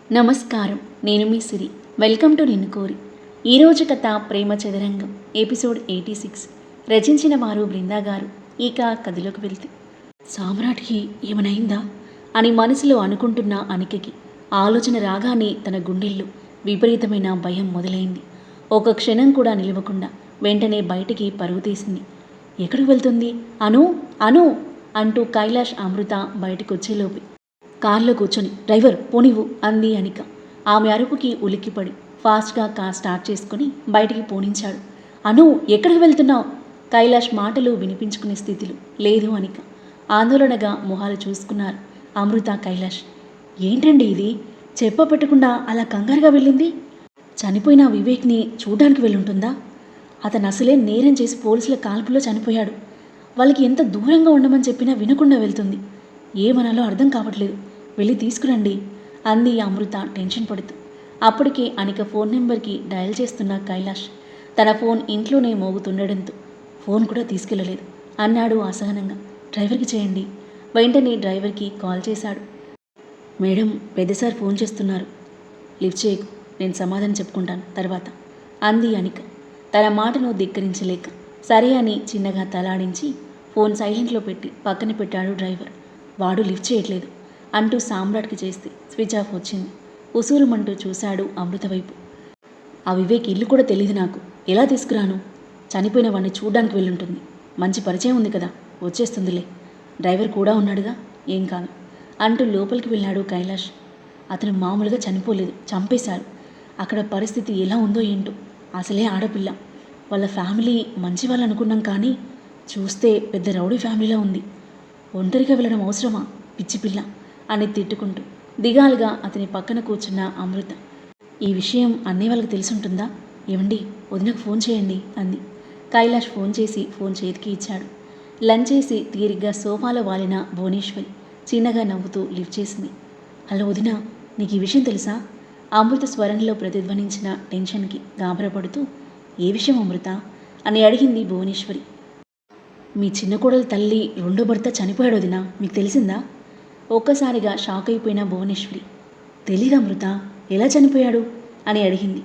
నమస్కారం. నేను మీ సిరి. Welcome to నిన్ను కోరి. ఈరోజు కథ ప్రేమ చదరంగం ఎపిసోడ్ 86. రచించిన వారు బృందా గారు. ఇక కథలోకి వెళ్తే, సామ్రాట్కి ఏమనైందా అని మనసులో అనుకుంటున్న అనికకి ఆలోచన రాగానే తన గుండెల్లో విపరీతమైన భయం మొదలైంది. ఒక క్షణం కూడా నిలవకుండా వెంటనే బయటికి పరుగు తీసింది. ఎక్కడికి వెళ్తుంది? అను అను అంటూ కైలాష్ అమృత బయటకు వచ్చేలోపే కార్లో కూర్చొని డ్రైవర్ పోనివ్వు అంది అనిక. ఆమె అరుపుకి ఉలిక్కిపడి ఫాస్ట్గా కార్ స్టార్ట్ చేసుకుని బయటికి పోనించాడు. అను ఎక్కడికి వెళ్తున్నావు? కైలాష్ మాటలు వినిపించుకునే స్థితిలో లేదు అనిక. ఆందోళనగా మొహాలు చూసుకున్నారు అమృత, కైలాష్. ఏంటండి ఇది? చెప్పపెట్టకుండా అలా కంగారుగా వెళ్ళింది? చనిపోయిన వివేక్ని చూడ్డానికి వెళ్ళుంటుందా? అతను అసలే నేరం చేసి పోలీసుల కాల్పులో చనిపోయాడు. వాళ్ళకి ఎంత దూరంగా ఉండమని చెప్పినా వినకుండా వెళ్తుంది. ఏమనాలో అర్థం కావట్లేదు. వెళ్ళి తీసుకురండి అంది అమృత టెన్షన్ పడుతూ. అప్పటికే అనిక ఫోన్ నెంబర్కి డయల్ చేస్తున్న కైలాష్ తన ఫోన్ ఇంట్లోనే మోగుతుండడంతో ఫోన్ కూడా తీసుకెళ్ళలేదు అన్నాడు అసహనంగా. డ్రైవర్కి చేయండి. వెంటనే డ్రైవర్కి కాల్ చేశాడు. మేడం, పెద్దసారి ఫోన్ చేస్తున్నారు. లిఫ్ట్ చేయకు, నేను సమాధానం చెప్పుకుంటాను తర్వాత అంది అనిక తన మాటను ధిక్కరించలేక. సరే అని చిన్నగా తలాడించి ఫోన్ సైలెంట్లో పెట్టి పక్కన పెట్టాడు డ్రైవర్. వాడు లిఫ్ట్ చేయట్లేదు అంటూ సామ్రాట్కి చేస్తే స్విచ్ ఆఫ్ వచ్చింది. ఉసూరుమంటూ చూశాడు అమృత వైపు. ఆ వివేక్ ఇల్లు కూడా తెలియదు నాకు. ఎలా తీసుకురాను? చనిపోయిన వాడిని చూడ్డానికి వెళ్ళుంటుంది. మంచి పరిచయం ఉంది కదా, వచ్చేస్తుందిలే. డ్రైవర్ కూడా ఉన్నాడుగా, ఏం కాదు అంటూ లోపలికి వెళ్ళాడు కైలాష్. అతను మామూలుగా చనిపోలేదు, చంపేశారు. అక్కడ పరిస్థితి ఎలా ఉందో ఏంటో. అసలే ఆడపిల్ల. వాళ్ళ ఫ్యామిలీ మంచి వాళ్ళు అనుకున్నాం, కానీ చూస్తే పెద్ద రౌడీ ఫ్యామిలీలా ఉంది. ఒంటరిగా వెళ్ళడం అవసరమా పిచ్చిపిల్ల అని తిట్టుకుంటూ దిగాలుగా అతని పక్కన కూర్చున్న అమృత. ఈ విషయం అన్నయ్య వాళ్ళకి తెలుసుంటుందా? ఏమండి, వదినకు ఫోన్ చేయండి అంది. కైలాష్ ఫోన్ చేసి ఫోన్ చేతికి ఇచ్చాడు. లంచ్ చేసి తీరిగ్గా సోఫాలో వాలిన భువనేశ్వరి చిన్నగా నవ్వుతూ లిఫ్ట్ చేసింది. హలో వదిన, నీకు ఈ విషయం తెలుసా? అమృత స్వరంలో ప్రతిధ్వనించిన టెన్షన్కి గాబరపడుతూ ఏ విషయం అమృత అని అడిగింది భువనేశ్వరి. మీ చిన్న కోడలు తల్లి రెండో భర్త చనిపోయాడు వదినా, మీకు తెలిసిందా? ఒక్కసారిగా షాక్ అయిపోయిన భువనేశ్వరి. తెలీదా అమృత? ఎలా చనిపోయాడు అని అడిగింది.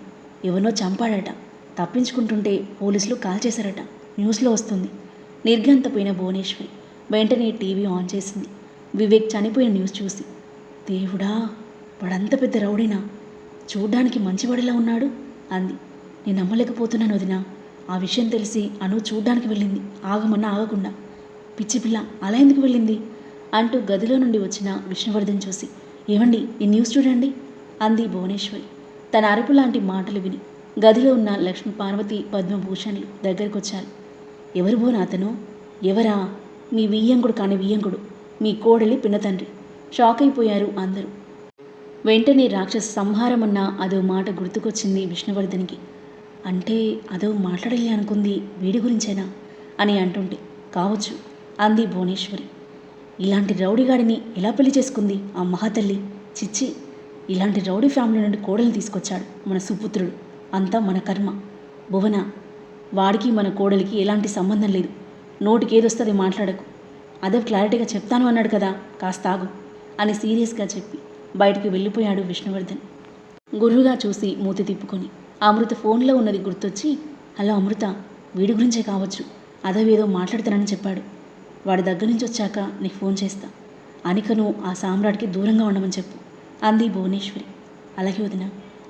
ఎవరినో చంపాడట, తప్పించుకుంటుంటే పోలీసులు కాల్ చేశారట, న్యూస్లో వస్తుంది. నిర్ఘంతపోయిన భువనేశ్వరి వెంటనే టీవీ ఆన్ చేసింది. వివేక్ చనిపోయిన న్యూస్ చూసి, దేవుడా, వాడంత పెద్ద రౌడీనా? చూడ్డానికి మంచివాడిలా ఉన్నాడు అంది. నేను నమ్మలేకపోతున్నాను వదినా. ఆ విషయం తెలిసి అను చూడ్డానికి వెళ్ళింది, ఆగమన్నా ఆగకుండా. పిచ్చిపిల్ల అలా ఎందుకు వెళ్ళింది అంటూ గదిలో నుండి వచ్చిన విష్ణువర్ధన్ చూసి, ఏమండి ఈ న్యూస్ చూడండి అంది భువనేశ్వరి. తన అరుపు లాంటి మాటలు విని గదిలో ఉన్న లక్ష్మి, పార్వతి, పద్మభూషణ్లు దగ్గరకొచ్చారు. ఎవరు బోనా అతను? ఎవరా? మీ వియ్యంకుడు కాని వియ్యంకుడు, మీ కోడలి పినతండ్రి. షాక్ అయిపోయారు అందరూ. వెంటనే రాక్షస సంహారమన్న అదో మాట గుర్తుకొచ్చింది విష్ణువర్ధన్కి. అంటే అదో మాట్లాడాలి అనుకుంది వీడి గురించేనా అని అంటుంటే, కావచ్చు అంది భువనేశ్వరి. ఇలాంటి రౌడీగాడిని ఎలా పెళ్లి చేసుకుంది ఆ మహాతల్లి? చిచ్చి, ఇలాంటి రౌడీ ఫ్యామిలీ నుండి కోడల్ని తీసుకొచ్చాడు మన సుపుత్రుడు. అంతా మన కర్మ. భువన, వాడికి మన కోడలికి ఎలాంటి సంబంధం లేదు. నోటికి ఏదొస్తుంది మాట్లాడకు. అదే క్లారిటీగా చెప్తాను అన్నాడు కదా, కాస్త ఆగు అని సీరియస్గా చెప్పి బయటికి వెళ్ళిపోయాడు విష్ణువర్ధన్. గురువుగా చూసి మూతి తిప్పుకొని అమృత ఫోన్లో ఉన్నది గుర్తొచ్చి, హలో అమృత, వీడి గురించే కావచ్చు, అదేవేదో మాట్లాడతానని చెప్పాడు. వాడి దగ్గర నుంచి వచ్చాక నీకు ఫోన్ చేస్తా. అనికను ఆ సామ్రాట్కి దూరంగా ఉండమని చెప్పు అంది భువనేశ్వరి. అలాగే వదిన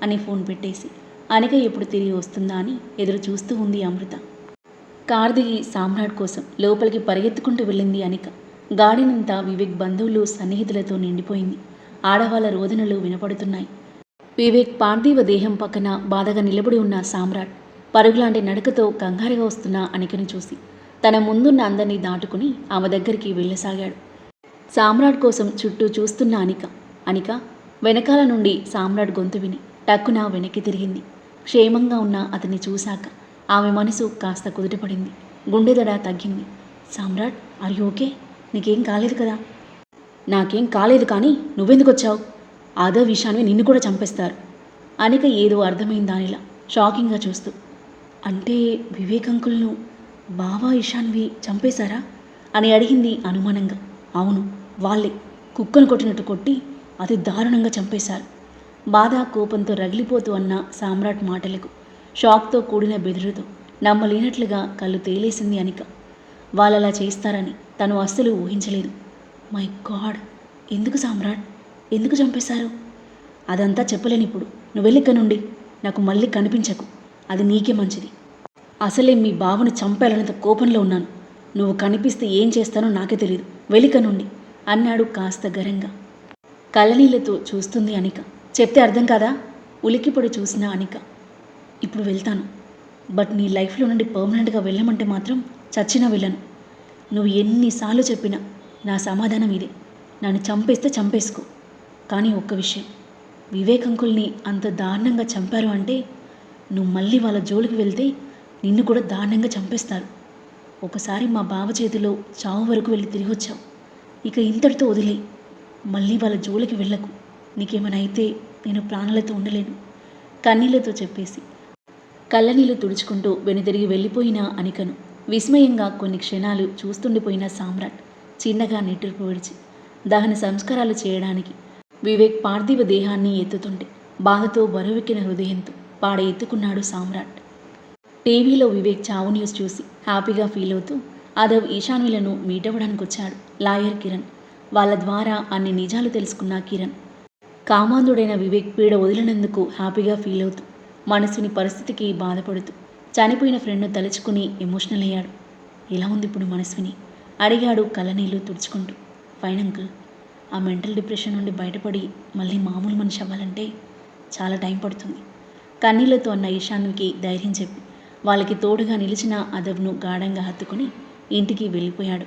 అని ఫోన్ పెట్టేసి అనిక ఎప్పుడు తిరిగి వస్తుందా అని ఎదురు చూస్తూ ఉంది అమృత. కార్ దిగి సామ్రాట్ కోసం లోపలికి పరిగెత్తుకుంటూ వెళ్ళింది అనిక. గాడినంతా వివేక్ బంధువులు, సన్నిహితులతో నిండిపోయింది. ఆడవాళ్ళ రోదనలు వినపడుతున్నాయి. వివేక్ పార్థివ దేహం పక్కన బాధగా నిలబడి ఉన్న సామ్రాట్ పరుగులాంటి నడకతో కంగారుగా వస్తున్న అనికను చూసి తన ముందున్న అందరినీ దాటుకుని ఆమె దగ్గరికి వెళ్ళసాగాడు. సామ్రాట్ కోసం చుట్టూ చూస్తున్న అనిక వెనకాల నుండి సామ్రాట్ గొంతు విని టక్కున వెనక్కి తిరిగింది. క్షేమంగా ఉన్న అతన్ని చూశాక ఆమె మనసు కాస్త కుదుటపడింది. గుండెదడ తగ్గింది. సామ్రాట్, ఆర్ యు ఓకే? నీకేం కాలేదు కదా? నాకేం కాలేదు, కానీ నువ్వెందుకు వచ్చావు? అదో విషయాన్ని నిన్ను కూడా చంపేస్తారు. అనిక ఏదో అర్థమైంది దానిలా షాకింగ్గా చూస్తూ. అంటే వివేక్ అంకుల్ను బావా ఇషాన్వి చంపేశారా అని అడిగింది అనుమానంగా. అవును, వాళ్ళే కుక్కను కొట్టినట్టు కొట్టి అతి దారుణంగా చంపేశారు. బాధ కోపంతో రగిలిపోతూ అన్న సామ్రాట్ మాటలకు షాక్తో కూడిన బెదురుతో నమ్మలేనట్లుగా కళ్ళు తేలేసింది అనిక. వాళ్ళలా చేస్తారని తను అస్సలు ఊహించలేదు. మై గాడ్, ఎందుకు సామ్రాట్, ఎందుకు చంపేశారు? అదంతా చెప్పలేని ఇప్పుడు. నువ్వు వెళ్ళిక్క నుండి, నాకు మళ్ళీ కనిపించకు, అది నీకే మంచిది. అసలే మీ బావని చంపేయాలన్నంత కోపంలో ఉన్నాను. నువ్వు కనిపిస్తే ఏం చేస్తానో నాకే తెలియదు, వెళ్ళిక నుండి అన్నాడు కాస్త గరంగా. కళ్ళనీళ్లతో చూస్తుంది అనిక. చెప్తే అర్థం కాదా? ఉలిక్కిపడి చూసిన అనిక. ఇప్పుడు వెళ్తాను, బట్ నీ లైఫ్లో నుండి పర్మనెంట్గా వెళ్ళమంటే మాత్రం చచ్చినా వెళ్ళను. నువ్వు ఎన్నిసార్లు చెప్పినా నా సమాధానం ఇదే, నన్ను చంపేస్తే చంపేసుకో. కానీ ఒక్క విషయం, వివేక్ అంకుల్ని అంత దారుణంగా చంపారు అంటే నువ్వు మళ్ళీ వాళ్ళ జోలికి వెళ్తే నిన్ను కూడా దారుణంగా చంపేస్తారు. ఒకసారి మా బావ చేతిలో చావు వరకు వెళ్ళి తిరిగి వచ్చావు, ఇక ఇంతటితో వదిలే. మళ్ళీ వాళ్ళ జోలికి వెళ్ళకు, నీకేమైనా అయితే నేను ప్రాణాలతో ఉండలేను కన్నీళ్లతో చెప్పేసి కళ్ళనీళ్లు తుడుచుకుంటూ వెనుతిరిగి వెళ్ళిపోయిన అనికను విస్మయంగా కొన్ని క్షణాలు చూస్తుండిపోయిన సామ్రాట్ చిన్నగా నిట్టూర్పు విడిచి దహన సంస్కారాలు చేయడానికి వివేక్ పార్థివ దేహాన్ని ఎత్తుతుంటే బాధతో బరువెక్కిన హృదయంతో పాడ ఎత్తుకున్నాడు సామ్రాట్. టీవీలో వివేక్ చావు న్యూస్ చూసి హ్యాపీగా ఫీల్ అవుతూ ఆదవ్ ఈశాన్యులను మీటవడానికి వచ్చాడు లాయర్ కిరణ్. వాళ్ళ ద్వారా అన్ని నిజాలు తెలుసుకున్న కిరణ్ కామాంధుడైన వివేక్ పీడ వదిలినందుకు హ్యాపీగా ఫీల్ అవుతూ మనసుని పరిస్థితికి బాధపడుతూ చనిపోయిన ఫ్రెండ్ను తలుచుకుని ఎమోషనల్ అయ్యాడు. ఎలా ఉంది ఇప్పుడు మనస్విని అడిగాడు కళ్ళనీళ్ళు తుడుచుకుంటూ. ఫైన్ అంకుల్, ఆ మెంటల్ డిప్రెషన్ నుండి బయటపడి మళ్ళీ మామూలు మనిషి అవ్వాలంటే చాలా టైం పడుతుంది కన్నీళ్లతో అన్న ఈశాన్వికి ధైర్యం చెప్పి వాళ్ళకి తోడుగా నిలిచిన అదవ్ను గాఢంగా హత్తుకుని ఇంటికి వెళ్ళిపోయాడు.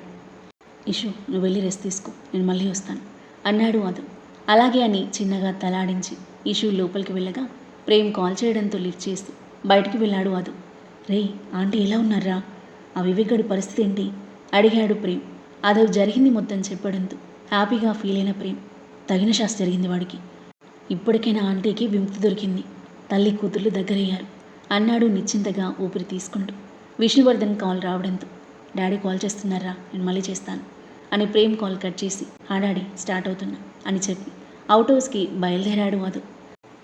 ఇషు, నువ్వు వెళ్ళి రెస్ట్ తీసుకో, నేను మళ్ళీ వస్తాను అన్నాడు అదవ్. అలాగే అని చిన్నగా తలాడించి ఇషు లోపలికి వెళ్ళగా ప్రేమ్ కాల్ చేయడంతో లిఫ్ట్ చేస్తూ బయటికి వెళ్ళాడు అదవ్. రేయ్, ఆంటీ ఎలా ఉన్నారా? ఆ వివేక్ గడి పరిస్థితి ఏంటి అడిగాడు ప్రేమ్. అదవ్ జరిగింది మొత్తం చెప్పడంతో హ్యాపీగా ఫీల్ అయిన ప్రేమ్, తగిన శాస్తి జరిగింది వాడికి, ఇప్పటికైనా ఆంటీకి విముక్తి దొరికింది, తల్లి కూతుర్లు దగ్గరయ్యారు అన్నాడు నిశ్చింతగా ఊపిరి తీసుకుంటూ. విష్ణువర్ధన్ కాల్ రావడంతో డాడీ కాల్ చేస్తున్నారా, నేను మళ్ళీ చేస్తాను అని ప్రేమ్ కాల్ కట్ చేసి ఆ డాడీ స్టార్ట్ అవుతున్నా అని చెప్పి అవుట్ హౌస్కి బయలుదేరాడు అదవ్.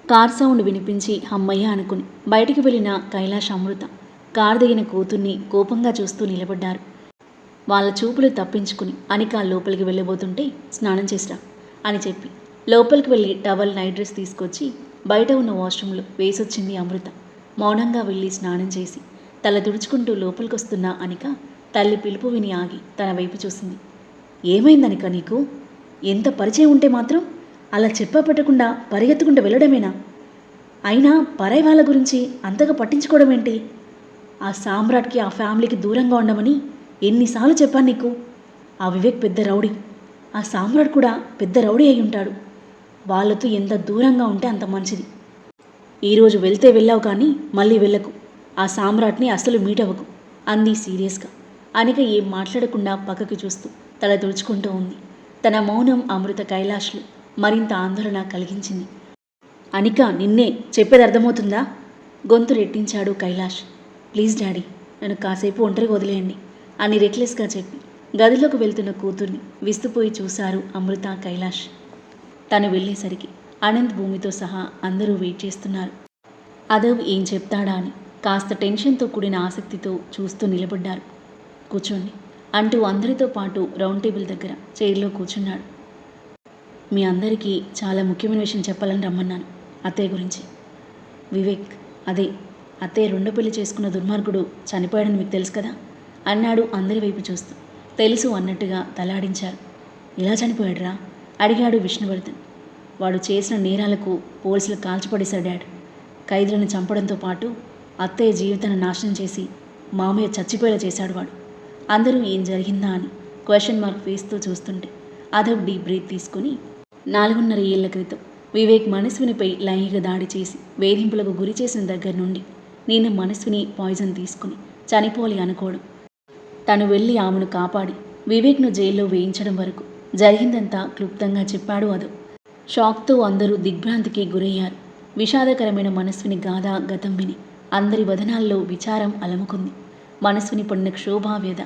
కార్ సౌండ్ వినిపించి అమ్మయ్య అనుకుని బయటికి వెళ్ళిన కైలాష్ అమృత కార్ దిగిన కూతుర్ని కోపంగా చూస్తూ నిలబడ్డారు. వాళ్ళ చూపులు తప్పించుకుని అనిక లోపలికి వెళ్ళబోతుంటే స్నానం చేసిరా అని చెప్పి లోపలికి వెళ్ళి టవల్ నైట్ డ్రెస్ తీసుకొచ్చి బయట ఉన్న వాష్రూమ్లో వేసొచ్చింది అమృత. మౌనంగా వెళ్ళి స్నానం చేసి తల తుడుచుకుంటూ లోపలికి వస్తున్న అనిక తల్లి పిలుపు విని ఆగి తన వైపు చూసింది. ఏమైందనిక నీకు? ఎంత పరిచయం ఉంటే మాత్రం అలా చెప్పా పెట్టకుండా పరిగెత్తుకుంటూ వెళ్ళడమేనా? అయినా పరాయి వాళ్ళ గురించి అంతగా పట్టించుకోవడం ఏంటి? ఆ సామ్రాట్కి ఆ ఫ్యామిలీకి దూరంగా ఉండమని ఎన్నిసార్లు చెప్పాను నీకు? ఆ వివేక్ పెద్ద రౌడీ, ఆ సామ్రాట్ కూడా పెద్ద రౌడీ అయి ఉంటాడు. వాళ్ళతో ఎంత దూరంగా ఉంటే అంత మంచిది. ఈరోజు వెళ్తే వెళ్ళావు కానీ మళ్ళీ వెళ్ళకు, ఆ సామ్రాట్ని అస్సలు మీట్ అవ్వకు అంది సీరియస్గా. అనిక ఏం మాట్లాడకుండా పక్కకి చూస్తూ తల తుడుచుకుంటూ ఉంది. తన మౌనం అమృత కైలాష్లు మరింత ఆందోళన కలిగించింది. అనిక, నిన్నే, చెప్పేది అర్థమవుతుందా? గొంతు రెట్టించాడు కైలాష్. ప్లీజ్ డాడీ, నన్ను కాసేపు ఒంటరిగా వదిలేయండి అని రెక్లెస్గా చెప్పి గదిలోకి వెళ్తున్న కూతుర్ని విస్తుపోయి చూశారు అమృత కైలాష్. తను వెళ్ళేసరికి అనంత్ భూమితో సహా అందరూ వెయిట్ చేస్తున్నారు. అదవ్ ఏం చెప్తాడా అని కాస్త టెన్షన్తో కూడిన ఆసక్తితో చూస్తూ నిలబడ్డారు. కూర్చోండి అంటూ అందరితో పాటు రౌండ్ టేబుల్ దగ్గర చైర్లో కూర్చున్నాడు. మీ అందరికీ చాలా ముఖ్యమైన విషయం చెప్పాలని రమ్మన్నాను. అత్తయ్య గురించి. వివేక్, అదే అత్తయ్య రెండో పెళ్లి చేసుకున్న దుర్మార్గుడు చనిపోయాడని మీకు తెలుసు కదా అన్నాడు అందరి వైపు చూస్తూ. తెలుసు అన్నట్టుగా తలాడించారు. ఎలా చనిపోయాడురా అడిగాడు విష్ణువర్ధన్. వాడు చేసిన నేరాలకు పోలీసులు కాల్చిపడేశాడు డాడ్. ఖైదీలను చంపడంతో పాటు అత్తయ్య జీవితాన్ని నాశనం చేసి మామయ్య చచ్చిపోయేలా చేశాడు వాడు. అందరూ ఏం జరిగిందా అని క్వశ్చన్ మార్క్ ఫేస్తో చూస్తుంటే అదవ్ డీప్ బ్రీత్ తీసుకుని 4.5 ఏళ్ల క్రితం వివేక్ మనస్వినిపై లైంగిక దాడి చేసి వేధింపులకు గురి చేసిన దగ్గర నుండి నేను మనస్విని పాయిజన్ తీసుకుని చనిపోవాలి అనుకోవడం, తను వెళ్ళి ఆమెను కాపాడి వివేక్ను జైల్లో వేయించడం వరకు జరిగిందంతా క్లుప్తంగా చెప్పాడు అదవ్. షాక్తో అందరూ దిగ్భ్రాంతికి గురయ్యారు. విషాదకరమైన మనస్విని గాథ గతం విని అందరి వదనాల్లో విచారం అలముకుంది. మనస్విని పడిన క్షోభావ్యధ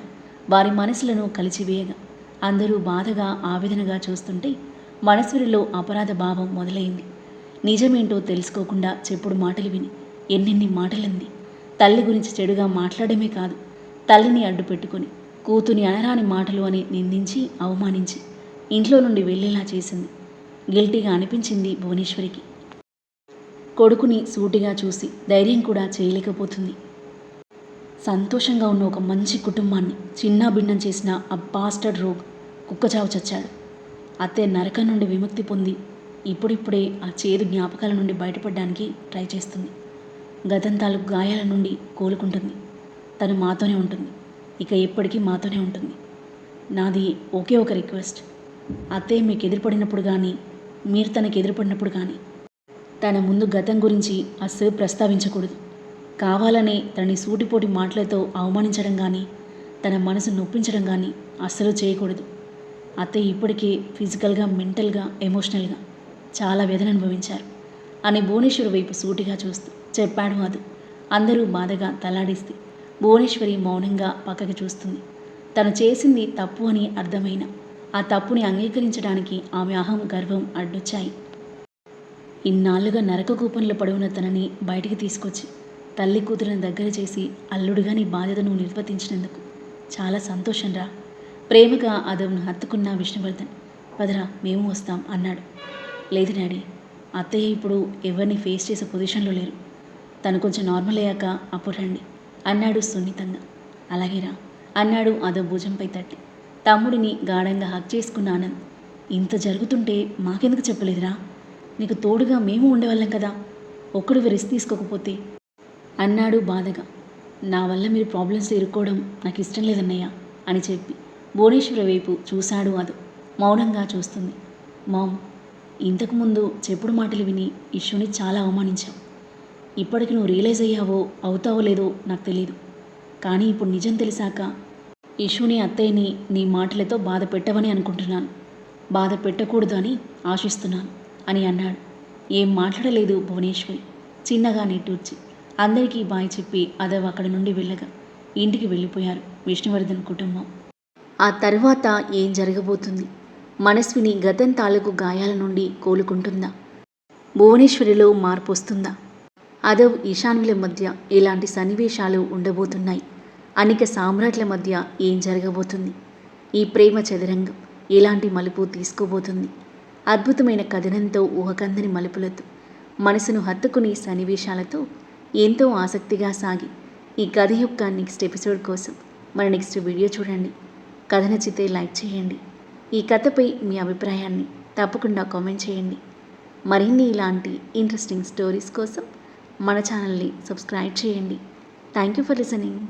వారి మనసులను కలిచివేయగా అందరూ బాధగా ఆవేదనగా చూస్తుంటే మనస్వినిలో అపరాధ భావం మొదలైంది. నిజమేంటో తెలుసుకోకుండా చెప్పుడు మాటలు విని ఎన్నెన్ని మాటలంది. తల్లి గురించి చెడుగా మాట్లాడమే కాదు, తల్లిని అడ్డు పెట్టుకొని కూతుని అనరాని మాటలు అని నిందించి అవమానించి ఇంట్లో నుండి వెళ్ళేలా చేసింది. గిల్టీగా అనిపించింది భువనేశ్వరికి. కొడుకుని సూటిగా చూసి ధైర్యం కూడా చేయలేకపోతుంది. సంతోషంగా ఉన్న ఒక మంచి కుటుంబాన్ని చిన్నా భిన్నం చేసిన ఆ బాస్టర్డ్ రోగ్ కుక్కచావు చచ్చాడు. అత్తే నరకం నుండి విముక్తి పొంది ఇప్పుడిప్పుడే ఆ చేదు జ్ఞాపకాల నుండి బయటపడడానికి ట్రై చేస్తుంది. గతం తాలూకు గాయాల నుండి కోలుకుంటుంది. తను మాతోనే ఉంటుంది, ఇక ఎప్పటికీ మాతోనే ఉంటుంది. నాది ఒకే ఒక రిక్వెస్ట్, అత్తయ్య మీకు ఎదురుపడినప్పుడు కానీ మీరు తనకి ఎదురుపడినప్పుడు కానీ తన ముందు గతం గురించి అస్సలు ప్రస్తావించకూడదు. కావాలనే తనని సూటిపోటి మాటలతో అవమానించడం కానీ తన మనసు నొప్పించడం కానీ అస్సలు చేయకూడదు. అత్తయ్య ఇప్పటికే ఫిజికల్గా, మెంటల్గా, ఎమోషనల్గా చాలా వేదన అనుభవించారు అని భువనేశ్వరి వైపు సూటిగా చూస్తూ చెప్పాడు మధు. అందరూ బాధగా తలాడిస్తే భువనేశ్వరి మౌనంగా పక్కకి చూస్తుంది. తను చేసింది తప్పు అని అర్థమైన ఆ తప్పుని అంగీకరించడానికి ఆమె అహం, గర్వం అడ్డొచ్చాయి. ఇన్నాళ్లుగా నరక కూపంలో పడి తనని బయటికి తీసుకొచ్చి తల్లి కూతురిని దగ్గర చేసి అల్లుడిగా నీ బాధ్యతను నిర్వర్తించినందుకు చాలా సంతోషం రా. ప్రేమగా అదవును హత్తుకున్న విష్ణువర్ధన్, పదరా మేము వస్తాం అన్నాడు. లేదు డాడీ, అత్తయ్య ఇప్పుడు ఎవరిని ఫేస్ చేసే పొజిషన్లో లేరు. తను కొంచెం నార్మల్ అయ్యాక అప్పుడు రండి అన్నాడు సున్నితంగా. అలాగేరా అన్నాడు అదో భుజంపై తట్టి. తమ్ముడిని గాఢంగా హక్ చేసుకున్న ఆనంద్, ఇంత జరుగుతుంటే మాకెందుకు చెప్పలేదురా? నీకు తోడుగా మేము ఉండేవాళ్ళం కదా, ఒక్కడు రిస్క్ తీసుకోకపోతే అన్నాడు బాధగా. నా వల్ల మీరు ప్రాబ్లమ్స్లో ఇరుక్కోవడం నాకు ఇష్టం లేదన్నయ్య అని చెప్పి భువనేశ్వరి వైపు చూశాడు. అదు మౌనంగా చూస్తుంది. మామ్, ఇంతకుముందు చెప్పుడు మాటలు విని ఇష్యూని చాలా అవమానించావు. ఇప్పటికి నువ్వు రియలైజ్ అయ్యావో అవుతావో లేదో నాకు తెలియదు, కానీ ఇప్పుడు నిజం తెలిసాక ఇష్యూని, అత్తయ్యని నీ మాటలతో బాధ పెట్టవని అనుకుంటున్నాను. బాధ పెట్టకూడదు అని ఆశిస్తున్నాను అని అన్నాడు. ఏం మాట్లాడలేదు భువనేశ్వరి. చిన్నగా నిట్టూర్చి అందరికీ బాయ్ చెప్పి అదవ్ అక్కడి నుండి వెళ్ళగా ఇంటికి వెళ్ళిపోయారు విష్ణువర్ధన్ కుటుంబం. ఆ తర్వాత ఏం జరగబోతుంది? మనస్విని గతం తాలూకు గాయాల నుండి కోలుకుంటుందా? భువనేశ్వరిలో మార్పు వస్తుందా? అదవ్, ఈశాన్యుల మధ్య ఎలాంటి సన్నివేశాలు ఉండబోతున్నాయి? అనేక సామ్రాట్ల మధ్య ఏం జరగబోతుంది? ఈ ప్రేమ చదరంగం ఎలాంటి మలుపు తీసుకోబోతుంది? అద్భుతమైన కథనంతో, ఊహకందని మలుపులతో, మనసును హత్తుకుని సన్నివేశాలతో ఎంతో ఆసక్తిగా సాగి ఈ కథ యొక్క నెక్స్ట్ ఎపిసోడ్ కోసం మన నెక్స్ట్ వీడియో చూడండి. కథ నచ్చితే లైక్ చేయండి. ఈ కథపై మీ అభిప్రాయాన్ని తప్పకుండా కామెంట్ చేయండి. మరిన్ని ఇలాంటి ఇంట్రెస్టింగ్ స్టోరీస్ కోసం మన ఛానల్ని సబ్స్క్రైబ్ చేయండి. Thank you for listening.